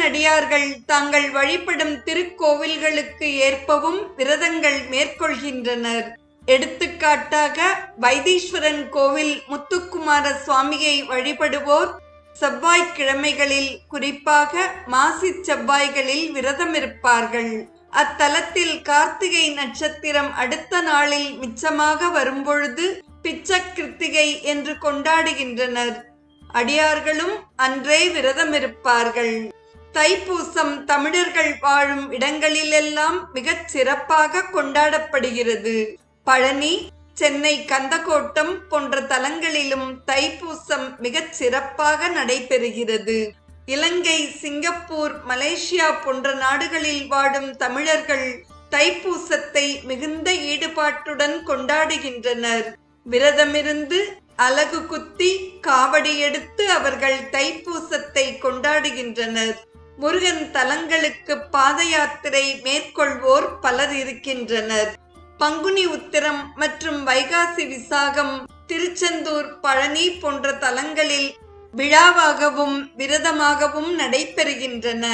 சிவனடியார்கள் தாங்கள் வழிபடும் திருக்கோவில்களுக்கு ஏற்பவும் விரதங்கள் மேற்கொள்கின்றனர். எடுத்துக்காட்டாக வைத்தீஸ்வரன் கோவில் முத்துக்குமார சுவாமியை வழிபடுவோர் செவ்வாய்க்கிழமைகளில், குறிப்பாக மாசி செவ்வாய்களில் விரதம் இருப்பார்கள். அத்தலத்தில் கார்த்திகை நட்சத்திரம் அடுத்த நாளில் மிச்சமாக வரும்பொழுது பிச்ச கிருத்திகை என்று கொண்டாடுகின்றனர். அடியார்களும் அன்றே விரதம் இருப்பார்கள். தைப்பூசம் தமிழர்கள் வாழும் இடங்களிலெல்லாம் மிகச் சிறப்பாக கொண்டாடப்படுகிறது. பழனி, சென்னை கந்தக்கோட்டம் போன்ற தலங்களிலும் தைப்பூசம் மிகச் சிறப்பாக நடைபெறுகிறது. இலங்கை, சிங்கப்பூர், மலேசியா போன்ற நாடுகளில் வாழும் தமிழர்கள் தைப்பூசத்தை மிகுந்த ஈடுபாட்டுடன் கொண்டாடுகின்றனர். விரதமிருந்து அலகு குத்தி காவடி எடுத்து அவர்கள் தைப்பூசத்தை கொண்டாடுகின்றனர். முருகன் தலங்களுக்கு பாத யாத்திரை மேற்கொள்வோர் பலர் இருக்கின்றனர். பங்குனி உத்திரம் மற்றும் வைகாசி விசாகம் திருச்செந்தூர், பழனி போன்ற தலங்களில் விழாவாகவும் விரதமாகவும் நடைபெறுகின்றன.